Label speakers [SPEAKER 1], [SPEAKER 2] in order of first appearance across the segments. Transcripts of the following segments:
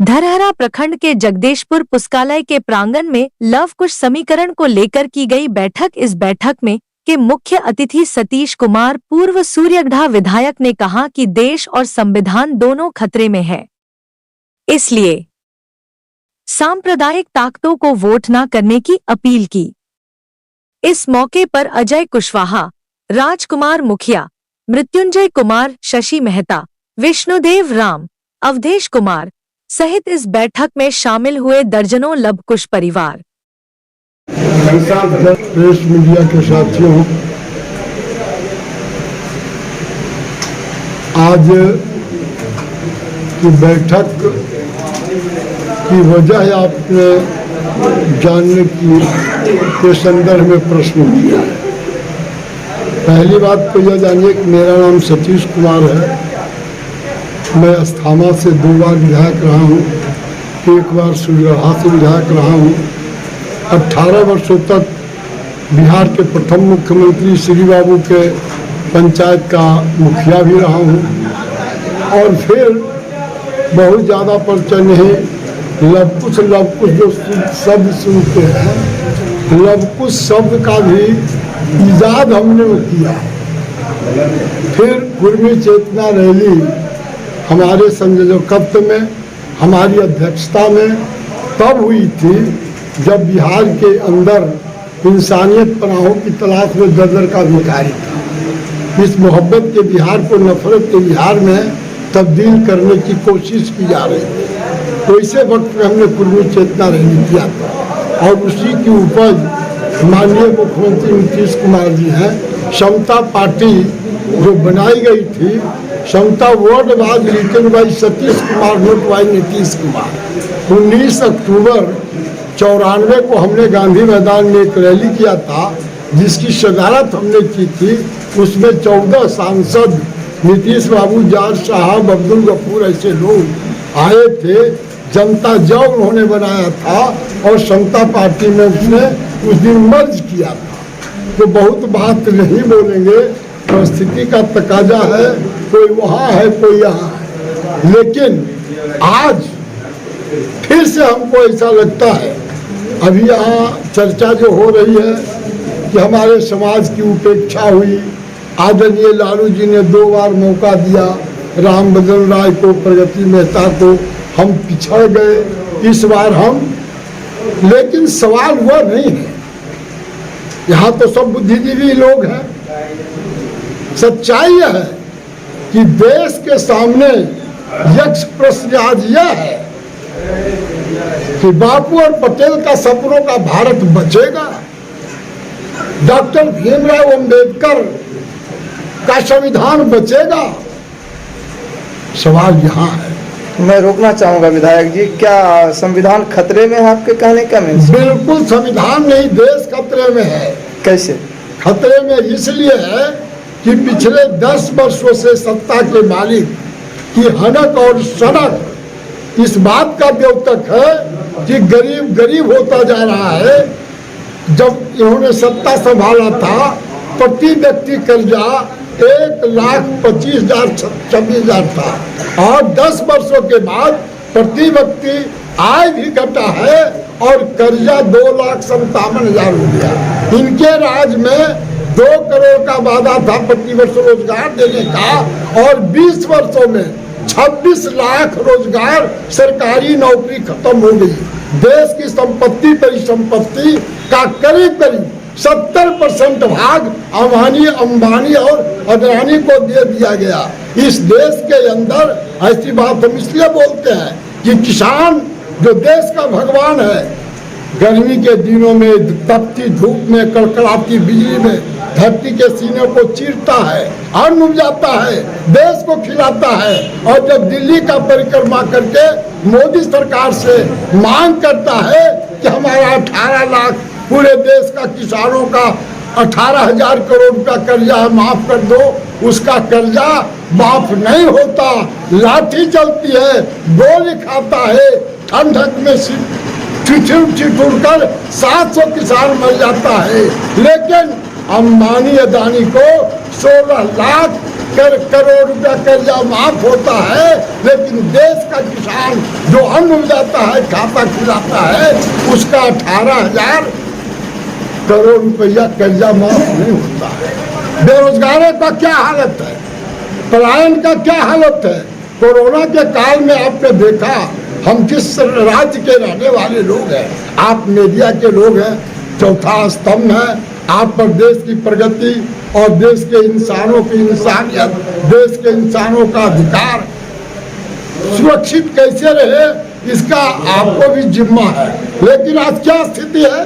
[SPEAKER 1] धरहरा प्रखंड के जगदीशपुर पुस्तकालय के प्रांगण में लव कुश समीकरण को लेकर की गई बैठक। इस बैठक में के मुख्य अतिथि सतीश कुमार, पूर्व सूर्यगढ़ा विधायक, ने कहा कि देश और संविधान दोनों खतरे में है, इसलिए सांप्रदायिक ताकतों को वोट न करने की अपील की। इस मौके पर अजय कुशवाहा, राजकुमार मुखिया, मृत्युंजय कुमार, शशि मेहता, विष्णुदेव राम, अवधेश कुमार सहित इस बैठक में शामिल हुए दर्जनों लवकुश परिवार।
[SPEAKER 2] प्रेस मीडिया के साथियों, आज की बैठक की वजह आपने जानने के संदर्भ में प्रश्न किया। पहली बात तो यह जानिए कि मेरा नाम सतीश कुमार है। मैं अस्थामा से 2 बार विधायक रहा हूँ, 1 बार सूर्यगढ़ा से विधायक रहा हूँ। 18 वर्षों तक बिहार के प्रथम मुख्यमंत्री श्री बाबू के पंचायत का मुखिया भी रहा हूँ। और फिर बहुत ज़्यादा परिचय नहीं, लवकुश जो शब्द सुनते हैं, लवकुश शब्द का भी इजाद हमने किया। फिर कुर्मी चेतना रैली हमारे संयोजकत्व में, हमारी अध्यक्षता में तब हुई थी जब बिहार के अंदर इंसानियत पनाहों की तलाश में दर का भिखारी था। इस मोहब्बत के बिहार को नफरत के बिहार में तब्दील करने की कोशिश की जा रही थी। तो इसे वक्त में हमने कुर्मी चेतना रैली किया था और उसी की उपज माननीय मुख्यमंत्री नीतीश कुमार जी हैं। समता पार्टी जो बनाई गई थी, Samta word was written by Satish Kumar, note by Nitish Kumar. 19 अक्टूबर 94 को हमने गांधी मैदान में एक रैली किया था जिसकी सदारत हमने की थी। उसमें 14 सांसद, नीतीश बाबू, जाट साहब, अब्दुल गफूर, ऐसे लोग आए थे। जनता जब उन्होंने बनाया था और समता पार्टी में उसने उस दिन मर्ज किया था। तो बहुत बात नहीं बोलेंगे, परिस्थिति का तकाजा है, कोई वहाँ है कोई यहाँ है। लेकिन आज फिर से हमको ऐसा लगता है, अभी यहाँ चर्चा जो हो रही है कि हमारे समाज की उपेक्षा हुई। आदरणीय लालू जी ने 2 बार मौका दिया, राम बदन राय को, प्रगति मेहता को, हम पिछड़ गए। इस बार हम, लेकिन सवाल वह नहीं है। यहाँ तो सब बुद्धिजीवी लोग हैं। सच्चाई यह है कि देश के सामने यक्ष प्रश्न आज यह है कि बापू और पटेल का सपनों का भारत बचेगा, डॉक्टर भीमराव अंबेडकर का संविधान बचेगा। सवाल यहाँ है।
[SPEAKER 3] मैं रोकना चाहूंगा विधायक जी, क्या संविधान खतरे में है आपके कहने का?
[SPEAKER 2] बिल्कुल संविधान नहीं, देश खतरे में है।
[SPEAKER 3] कैसे
[SPEAKER 2] खतरे में? इसलिए है कि पिछले 10 वर्षों से सत्ता के मालिक की हनक और सनक इस बात का द्योतक है कि गरीब गरीब होता जा रहा है। जब इन्होंने सत्ता संभाला था, प्रति व्यक्ति कर्जा 1,25,000-26,000 था और 10 वर्षों के बाद प्रति व्यक्ति आय भी घटा है और कर्जा 2,57,000 हो गया। इनके राज में 2 करोड़ का वादा था प्रति वर्ष रोजगार देने का और 20 वर्षों में 26 लाख रोजगार, सरकारी नौकरी खत्म हो गई। देश की संपत्ति, परिसंपत्ति का करीब करीब 70% भाग अंबानी और अदानी को दे दिया गया। इस देश के अंदर ऐसी बात हम इसलिए बोलते हैं कि किसान जो देश का भगवान है, गर्मी के दिनों में तपती धूप में, कड़कड़ाती बिजली में धरती के सीने को चीरता है, अन्न उपजाता है, देश को खिलाता है। और जब दिल्ली का परिक्रमा करके मोदी सरकार से मांग करता है कि हमारा 18 लाख पूरे देश का किसानों का 18,000 करोड़ का कर्जा माफ कर दो, उसका कर्जा माफ नहीं होता। लाठी चलती है, गोली खाता है, ठंडक में ठिठुर कर 700 किसान मर जाता है। लेकिन अंबानी अदानी को 16 लाख करोड़ रुपया कर्जा माफ होता है, लेकिन देश का किसान जो अन्न उपजाता है, खाता खिलाता है, उसका 18,000 करोड़ रुपया कर्जा माफ नहीं होता है। बेरोजगारों का क्या हालत है, पलायन का क्या हालत है। कोरोना के काल में आपने देखा, हम जिस राज्य के रहने वाले लोग हैं, आप मीडिया के लोग हैं, चौथा स्तंभ है, आप पर देश की प्रगति और देश के इंसानों की इंसानियत, देश के इंसानों का अधिकार सुरक्षित कैसे रहे, इसका आपको भी जिम्मा है। लेकिन आज क्या स्थिति है?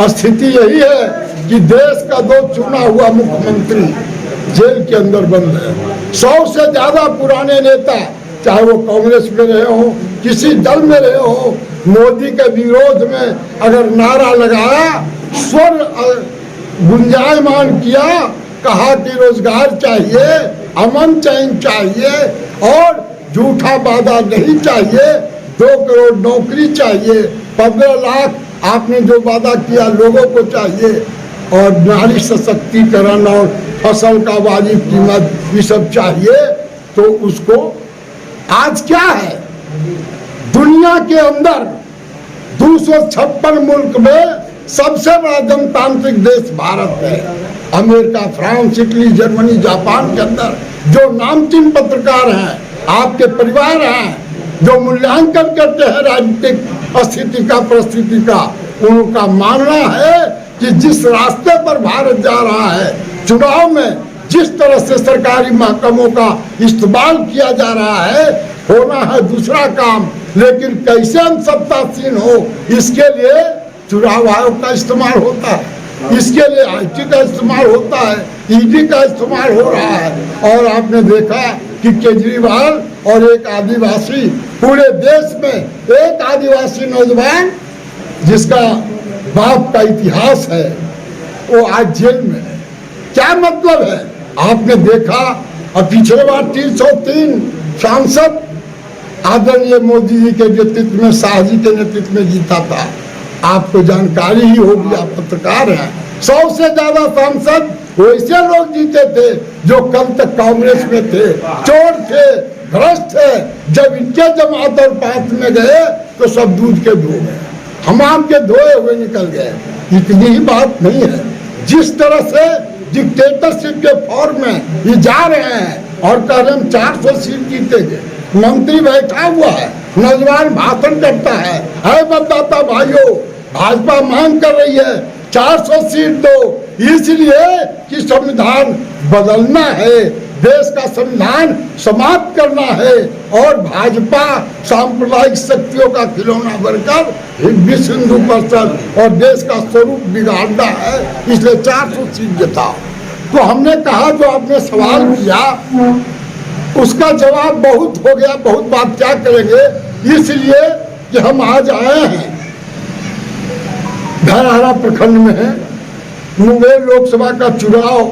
[SPEAKER 2] स्थिति यही है कि देश का 2 चुना हुआ मुख्यमंत्री जेल के अंदर बंद है। 100 से ज्यादा पुराने नेता, चाहे वो कांग्रेस में रहे हो, किसी दल में रहे हो, मोदी के विरोध में अगर नारा लगाया, स्वर गुंजायमान किया, कहा कि रोजगार चाहिए, अमन चैन चाहिए और झूठा वादा नहीं चाहिए, 2 करोड़ नौकरी चाहिए, 15 लाख आपने जो वादा किया लोगों को चाहिए, और नारी सशक्तिकरण और फसल का वाजिब कीमत, ये सब चाहिए। तो उसको आज क्या है, दुनिया के अंदर 256 मुल्क में सबसे बड़ा जनतांत्रिक देश भारत है। America, France, Italy, Germany, Japan के अंदर जो नामचीन पत्रकार हैं, आपके परिवार हैं, जो मूल्यांकन करते हैं राजनीतिक स्थिति का, परिस्थिति का, उनका मानना है कि जिस रास्ते पर भारत जा रहा है, चुनाव में जिस तरह से सरकारी महकमों का इस्तेमाल किया जा रहा है, होना है दूसरा काम, लेकिन कैसे हम सत्तासीन हो, इसके लिए चुनाव आयोग का इस्तेमाल होता है, इसके लिए IT का इस्तेमाल होता है, ED का इस्तेमाल हो रहा है। और आपने देखा कि केजरीवाल और एक आदिवासी, पूरे देश में एक आदिवासी नौजवान जिसका बाप का इतिहास है, वो आज जेल में है। क्या मतलब है? आपने देखा, और पिछले बार 303 सांसद आदरणीय मोदी जी के नेतृत्व में, शाह जी के नेतृत्व में जीता था। आपको जानकारी ही होगी, आप पत्रकार हैं, 100 से ज्यादा सांसद वैसे लोग जीते थे जो कल तक कांग्रेस में थे, चोर थे, भ्रष्ट थे। जब इनके जमात और पात में गए तो सब दूध के धो गए, हमाम के धोए हुए निकल गए। इतनी ही बात नहीं है, जिस तरह से डिक्टेटरशिप के फॉर्म में ये जा रहे हैं और कह रहे हम 400 सीट जीतेंगे, मंत्री बैठा हुआ है, नौजवान भाषण करता है, मतदाता भाइयों, भाजपा मांग कर रही है 400 सीट दो, इसलिए कि संविधान बदलना है, देश का संविधान समाप्त करना है, और भाजपा सांप्रदायिक शक्तियों का खिलौना बनकर विश्व हिंदू परिषद और देश का स्वरूप बिगाड़ना है, इसलिए 400 सीट जिताओ। तो हमने कहा, जो आपने सवाल किया उसका जवाब बहुत हो गया, बहुत बात क्या करेंगे, इसलिए कि हम आज आए हैं धरहरा प्रखंड में है, मुंगेर लोकसभा का चुनाव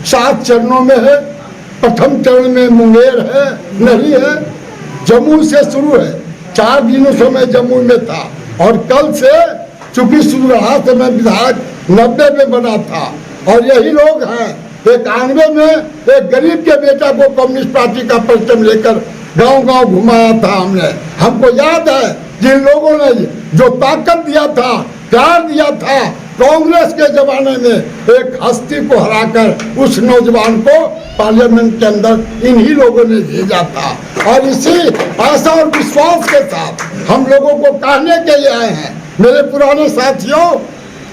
[SPEAKER 2] 7 चरणों में है। प्रथम चरण में मुंगेर है, नहीं है, जम्मू से शुरू है। 4 दिनों से मैं जम्मू में था, और कल से चूंकि सुरहा से मैं विधायक 90 में बना था, और यही लोग हैं। 91 में एक गरीब के बेटा को कम्युनिस्ट पार्टी का परचम लेकर गांव-गांव घुमाया था हमने। हमको याद है जिन लोगों ने जो ताकत दिया था, प्यार दिया था, कांग्रेस के जमाने में एक हस्ती को हराकर उस नौजवान को पार्लियामेंट के अंदर इन्हीं लोगों ने भेजा था। और इसी आशा और विश्वास के साथ हम लोगों को कहने के लिए आए हैं, मेरे पुराने साथियों,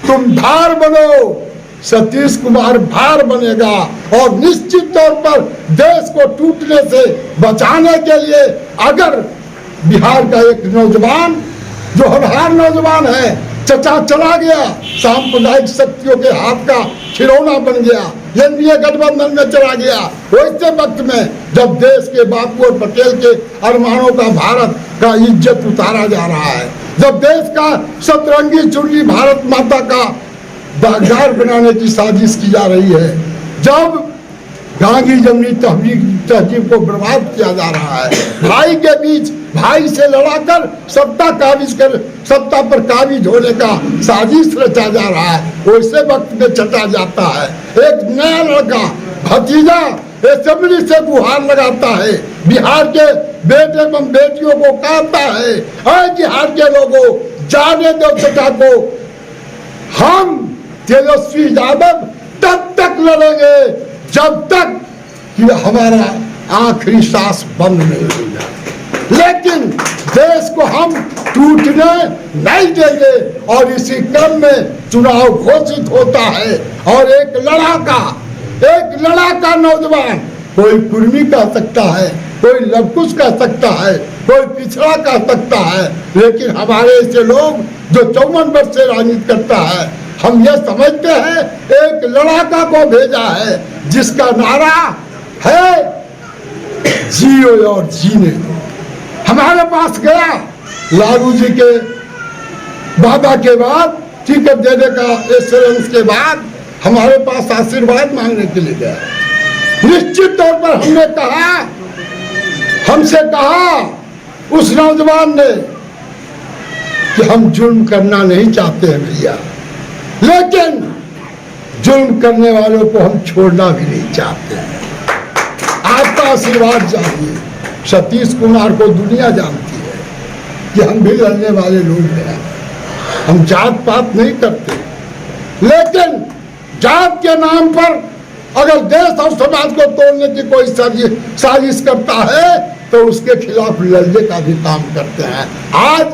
[SPEAKER 2] तुम धार बनो, सतीश कुमार भार बनेगा, और निश्चित तौर पर देश को टूटने से बचाने के लिए अगर बिहार का एक नौजवान जो होनहार नौजवान है, चचा चला गया, सांप्रदायिक शक्तियों के हाथ का खिलौना बन गया, एनडीए गठबंधन में चला गया, वैसे वक्त में जब देश के बापू और पटेल के अरमानों का, भारत का इज्जत उतारा जा रहा है, जब देश का सतरंगी चुनरी भारत माता का दागदार बनाने की साजिश की जा रही है, जब गांधी जमनी तहजीब को बर्बाद किया जा रहा है, भाई के बीच भाई से लड़ाकर सत्ता पर काबिज होने का साजिश रचा जा रहा है, वैसे वक्त में चटा जाता है एक नया लड़का, भतीजा असेंबली से गुहार लगाता है, बिहार के बेटे एवं बेटियों को कहता है, अरे बिहार के लोगों जाने दो सत्ता को, हम तेजस्वी यादव तब तक लड़ेंगे जब तक कि हमारा आखिरी सांस बंद नहीं हो जाए, लेकिन देश को हम टूटने नहीं देंगे। और इसी क्रम में चुनाव घोषित होता है और एक लड़ाका नौजवान, कोई कुर्मी कह सकता है, कोई लवकुश कह सकता है, कोई पिछड़ा कह सकता है, लेकिन हमारे ऐसे लोग जो 54 वर्ष से राजनीति करता है, हम ये समझते हैं एक लड़ाका को भेजा है जिसका नारा है जियो और जीने दो। हमारे पास गया लालू जी के वादा के बाद, टिकट देने का एश्योरेंस के बाद हमारे पास आशीर्वाद मांगने के लिए गया। निश्चित तौर पर हमसे कहा उस नौजवान ने कि हम जुल्म करना नहीं चाहते हैं भैया, लेकिन जुल्म करने वालों को हम छोड़ना भी नहीं चाहते हैं, आपका आशीर्वाद चाहिए। सतीश कुमार को दुनिया जानती है कि हम भी लड़ने वाले लोग हैं, हम जात पात नहीं करते, लेकिन जात के नाम पर अगर देश और समाज को तोड़ने की कोई साजिश करता है तो उसके खिलाफ लड़ने का भी काम करते हैं। आज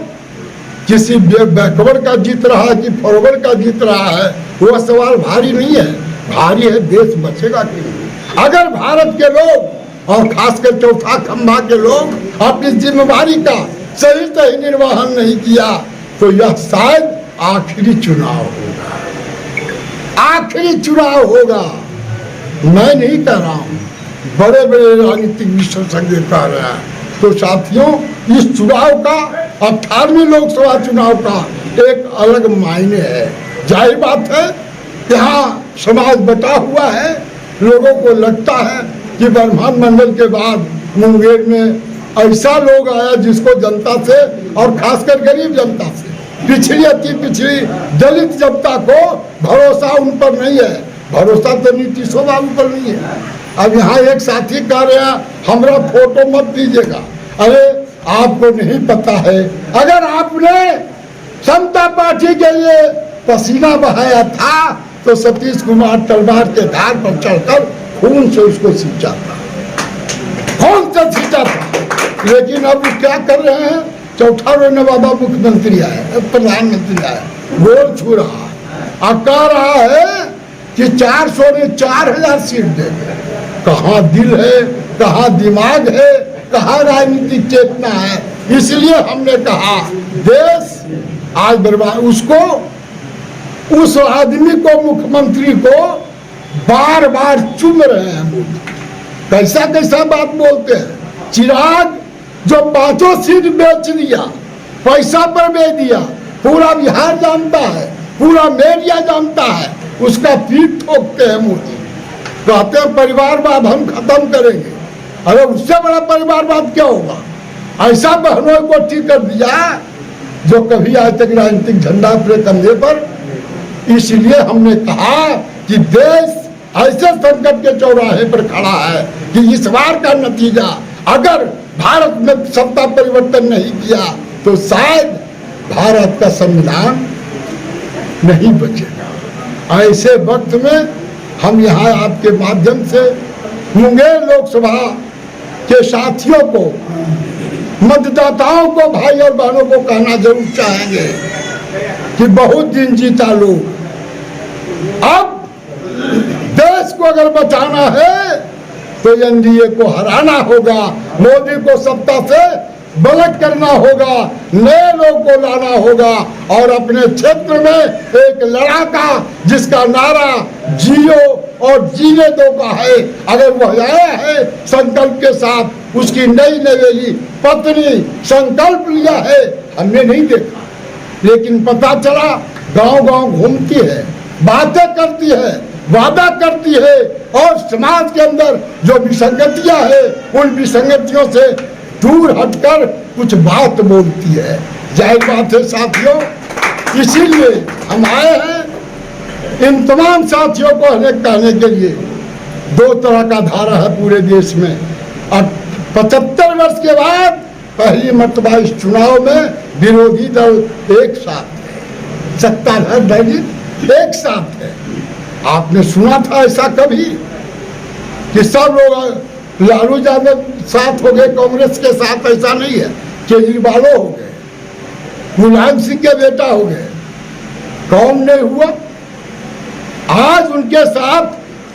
[SPEAKER 2] किसी बैकवर्ड का जीत रहा है कि फॉरवर्ड का जीत रहा है, वह सवाल भारी नहीं है, भारी है देश बचेगा कि नहीं। अगर भारत के लोग और खासकर चौथा खंभा के लोग अपनी जिम्मेदारी का सही निर्वहन नहीं किया तो यह शायद आखिरी चुनाव होगा। मैं नहीं कह रहा हूँ, बड़े बड़े राजनीतिक विशेषज्ञ कह रहे हैं। तो साथियों, इस चुनाव का 18वें लोकसभा चुनाव का एक अलग मायने है। जाहिर बात है यहाँ समाज बटा हुआ है, लोगों को लगता है कि ब्रह्मांड मंडल के बाद मुंगेर में ऐसा लोग आया जिसको जनता से और खासकर गरीब जनता से, पिछड़ी अति पिछड़ी दलित जनता को भरोसा उन पर नहीं है, भरोसा तो नीतीश बाबू पर नहीं है। अब यहाँ एक साथी कह रहे हैं हमारा फोटो मत दीजिएगा। अरे आपको नहीं पता है, अगर आपने समता पार्टी के लिए पसीना बहाया था तो सतीश कुमार तलवार के धार पर चढ़कर खून से उसको सींचा था, लेकिन अब क्या कर रहे हैं, चौथा रोने वाला मुख्यमंत्री आए, प्रधानमंत्री आए, गोल छू रहा है, कह रहा है कि 400 ने 4000 सीट देंगे। कहाँ दिल है, कहाँ दिमाग है, कहाँ राजनीतिक चेतना है। इसलिए हमने कहा देश आज बर्बाद, उसको उस आदमी को, मुख्यमंत्री को बार बार चुम रहे हैं मोदी। कैसा कैसा बात बोलते हैं। चिराग जो 5 सीट बेच दिया, पैसा पर बेच दिया, पूरा बिहार जानता है, पूरा मीडिया जानता है, उसका पीठ ठोकते हैं मोदी। कहते हैं परिवारवाद हम खत्म करेंगे। अरे उससे बड़ा परिवारवाद क्या होगा। ऐसा बहनों को ठीक कर दिया जो कभी आज तक राजनीतिक झंडा अपने कंधे पर। इसलिए हमने कहा कि देश ऐसे संकट के चौराहे पर खड़ा है कि इस बार का नतीजा अगर भारत में सत्ता परिवर्तन नहीं किया तो शायद भारत का संविधान नहीं बचेगा। ऐसे वक्त में हम यहाँ आपके माध्यम से मुंगेर लोकसभा के साथियों को, मतदाताओं को, भाई और बहनों को कहना जरूर चाहेंगे कि बहुत दिन जीता लोग, अब देश को अगर बचाना है तो एनडीए को हराना होगा, मोदी को सत्ता से बलट करना होगा, नए लोग को लाना होगा और अपने क्षेत्र में एक लड़ाका जिसका नारा जियो और जीने दो का है, अगर वह आया है संकल्प के साथ, उसकी नई नवेली पत्नी संकल्प लिया है, हमने नहीं देखा, लेकिन पता चला गांव-गांव घूमती है, बातें करती है, वादा करती है और समाज के अंदर जो विसंगतियां है उन विसंगतियों से दूर हटकर कुछ बात बोलती है। जाहिर बात है साथियों, इसीलिए हम आए हैं इन तमाम साथियों को हमें कहने के लिए दो तरह का धारा है पूरे देश में। और 75 वर्ष के बाद पहली मर्तबा इस चुनाव में विरोधी दल एक साथ है, सत्ताधारी दल एक साथ है। आपने सुना था ऐसा कभी कि सब लोग लालू यादव साथ हो गए कांग्रेस के साथ? ऐसा नहीं है। केजरीवाल हो गए, मुलायम सिंह के बेटा हो गए, कौन नहीं हुआ? आज उनके साथ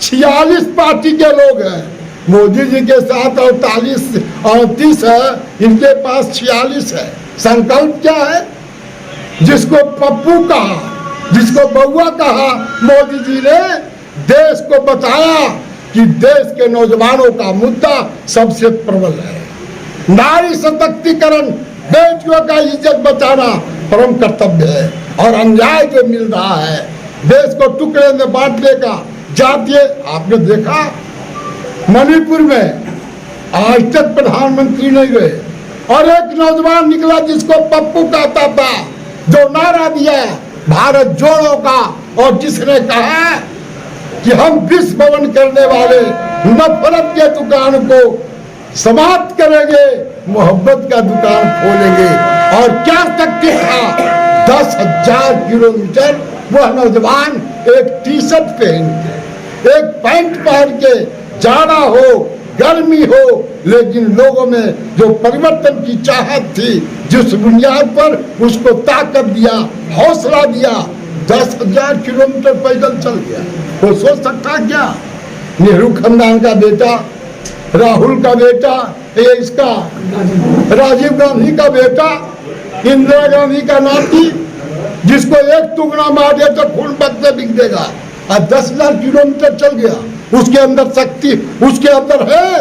[SPEAKER 2] 46 पार्टी के लोग हैं। मोदी जी के साथ 38 है, इनके पास 46 है। संकल्प क्या है? जिसको पप्पू कहा, जिसको बउआ कहा, मोदी जी ने देश को बताया कि देश के नौजवानों का मुद्दा सबसे प्रबल है। नारी सशक्तिकरण, बेटियों का इज्जत बचाना परम कर्तव्य है। और अन्याय जो मिल रहा है, देश को टुकड़े में बांटने का, जातीय, आपने देखा मणिपुर में आज तक प्रधानमंत्री नहीं गए और एक नौजवान निकला जिसको पप्पू कहता था, जो नारा दिया भारत जोड़ो का, और जिसने कहा कि हम विश्व भवन करने वाले नफरत के दुकान को समाप्त करेंगे, मोहब्बत का दुकान खोलेंगे। और क्या शक्ति था? 10,000 किलोमीटर वह नौजवान एक टी शर्ट पहन के, एक पैंट पहन के, जाड़ा हो गर्मी हो, लेकिन लोगों में जो परिवर्तन की चाहत थी, जिस बुनियाद पर उसको ताकत दिया, हौसला दिया, 10,000 किलोमीटर पैदल चल गया। वो सोच सकता क्या? नेहरू खानदान का बेटा, राहुल का बेटा, ये इसका राजीव गांधी का बेटा, इंदिरा गांधी का नाती, जिसको एक टुकड़ा मार दे तो खून बदले बिक देगा, और 10,000 किलोमीटर चल गया। उसके अंदर शक्ति, उसके अंदर है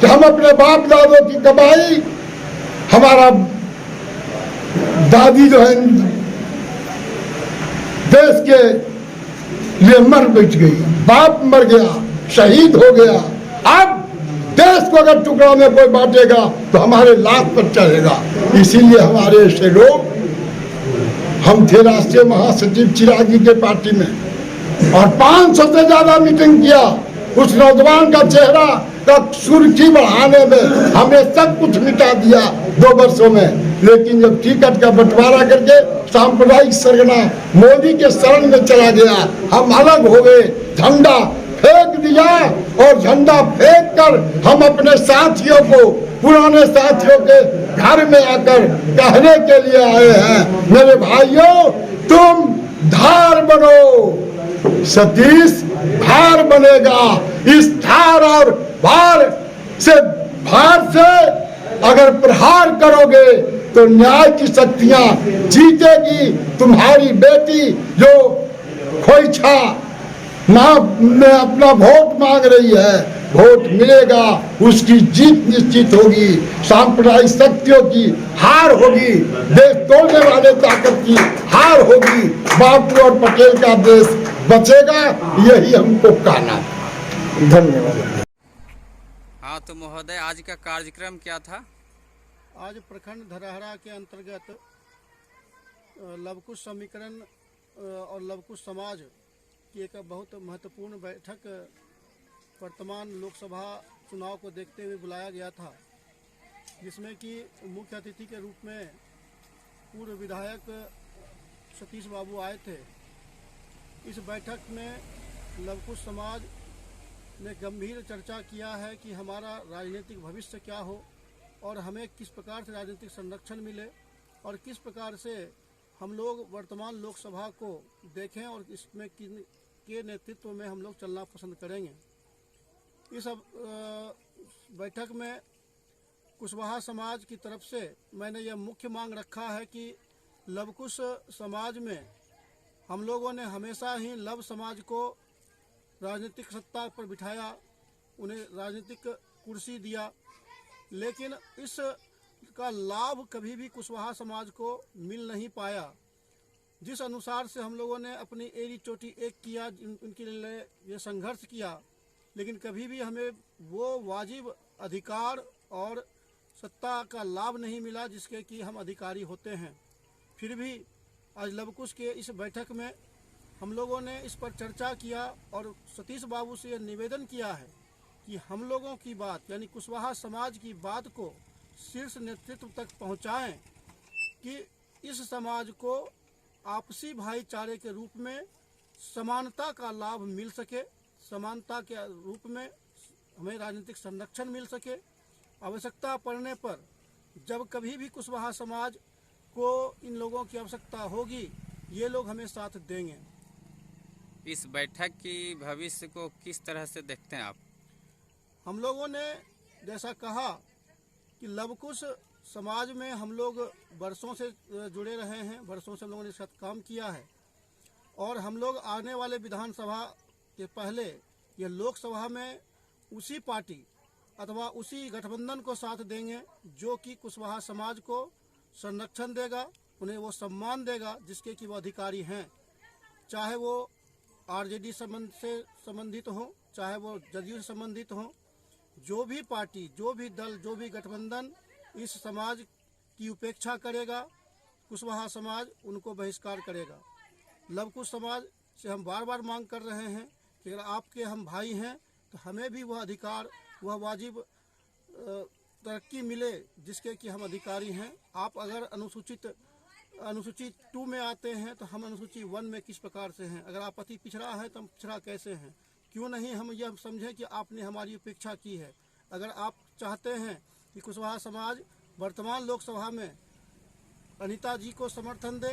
[SPEAKER 2] कि हम अपने बाप दादों की कमाई, हमारा दादी जो है देश के लिए मर बैठ गई, बाप मर गया, शहीद हो गया। अब देश को अगर टुकड़ा में कोई बांटेगा तो हमारे लाख पर चढ़ेगा। इसीलिए हमारे ऐसे लोग, हम थे राष्ट्रीय महासचिव चिराग जी के पार्टी में, और 500 से ज्यादा मीटिंग किया। उस नौजवान का चेहरा का सुर्खी बढ़ाने में हमने सब कुछ मिटा दिया 2 वर्षों में। लेकिन जब टिकट का बंटवारा करके सांप्रदायिक सरगना मोदी के शरण में चला गया, हम अलग हो गए, झंडा फेंक दिया, और झंडा फेंक कर हम अपने साथियों को, पुराने साथियों के घर में आकर कहने के लिए आए हैं, मेरे भाइयों तुम धार बनो, सतीश धार बनेगा। इस धार और भार से अगर प्रहार करोगे तो न्याय की शक्तियां जीतेगी। तुम्हारी बेटी जो खोइछा में अपना वोट मांग रही है, वोट मिलेगा, उसकी जीत निश्चित होगी। सांप्रदायिक शक्तियों की हार होगी, देश तोड़ने वाले ताकत की हार होगी। बापू और पटेल का देश बचेगा, यही हमको कहना।
[SPEAKER 3] धन्यवाद।
[SPEAKER 4] हाँ तो महोदय, आज का कार्यक्रम क्या था?
[SPEAKER 5] आज प्रखंड धरहरा के अंतर्गत लवकुश समीकरण और लवकुश समाज की एक बहुत महत्वपूर्ण बैठक वर्तमान लोकसभा चुनाव को देखते हुए बुलाया गया था, जिसमें कि मुख्य अतिथि के रूप में पूर्व विधायक सतीश बाबू आए थे। इस बैठक में लवकुश समाज ने गंभीर चर्चा किया है कि हमारा राजनीतिक भविष्य क्या हो और हमें किस प्रकार से राजनीतिक संरक्षण मिले और किस प्रकार से हम लोग वर्तमान लोकसभा को देखें और इसमें के नेतृत्व में हम लोग चलना पसंद करेंगे। इस बैठक में कुशवाहा समाज की तरफ से मैंने यह मुख्य मांग रखा है कि लवकुश समाज में हम लोगों ने हमेशा ही लव समाज को राजनीतिक सत्ता पर बिठाया, उन्हें राजनीतिक कुर्सी दिया, लेकिन इस का लाभ कभी भी कुशवाहा समाज को मिल नहीं पाया। जिस अनुसार से हम लोगों ने अपनी एड़ी चोटी एक किया, उनके लिए ये संघर्ष किया, लेकिन कभी भी हमें वो वाजिब अधिकार और सत्ता का लाभ नहीं मिला जिसके कि हम अधिकारी होते हैं। फिर भी आज लवकुश के इस बैठक में हम लोगों ने इस पर चर्चा किया और सतीश बाबू से यह निवेदन किया है कि हम लोगों की बात यानी कुशवाहा समाज की बात को शीर्ष नेतृत्व तक पहुंचाएं कि इस समाज को आपसी भाईचारे के रूप में समानता का लाभ मिल सके, समानता के रूप में हमें राजनीतिक संरक्षण मिल सके। आवश्यकता पड़ने पर जब कभी भी कुशवाहा समाज को इन लोगों की आवश्यकता होगी, ये लोग हमें साथ देंगे।
[SPEAKER 4] इस बैठक की भविष्य को किस तरह से देखते हैं आप?
[SPEAKER 5] हम लोगों ने जैसा कहा कि लवकुश समाज में हम लोग वर्षों से जुड़े रहे हैं, वर्षों से हम लोगों ने साथ काम किया है और हम लोग आने वाले विधानसभा के पहले ये लोकसभा में उसी पार्टी अथवा उसी गठबंधन को साथ देंगे जो कि कुशवाहा समाज को संरक्षण देगा, उन्हें वो सम्मान देगा जिसके कि वो अधिकारी हैं, चाहे वो आरजेडी से संबंधित हो, चाहे वो जदयू से संबंधित हो। जो भी पार्टी, जो भी दल, जो भी गठबंधन इस समाज की उपेक्षा करेगा, कुशवाहा समाज उनको बहिष्कार करेगा। लवकुश समाज से हम बार बार मांग कर रहे हैं कि अगर आपके हम भाई हैं तो हमें भी वह अधिकार, वह वाजिब तरक्की मिले जिसके कि हम अधिकारी हैं। आप अगर अनुसूची 2 में आते हैं तो हम अनुसूची 1 में किस प्रकार से हैं? अगर आप अति पिछड़ा है तो हम पिछड़ा कैसे हैं? क्यों नहीं हम यह समझें कि आपने हमारी उपेक्षा की है। अगर आप चाहते हैं कि कुशवाहा समाज वर्तमान लोकसभा में अनिता जी को समर्थन दे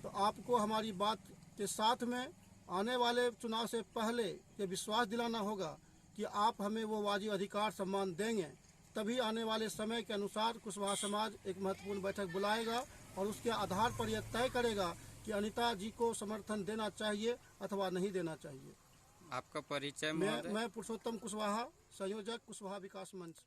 [SPEAKER 5] तो आपको हमारी बात के साथ में आने वाले चुनाव से पहले ये विश्वास दिलाना होगा कि आप हमें वो वाजिब अधिकार सम्मान देंगे। तभी आने वाले समय के अनुसार कुशवाहा समाज एक महत्वपूर्ण बैठक बुलाएगा और उसके आधार पर यह तय करेगा कि अनिता जी को समर्थन देना चाहिए अथवा नहीं देना चाहिए।
[SPEAKER 4] आपका परिचय?
[SPEAKER 5] मैं पुरुषोत्तम कुशवाहा, संयोजक कुशवाहा विकास मंच।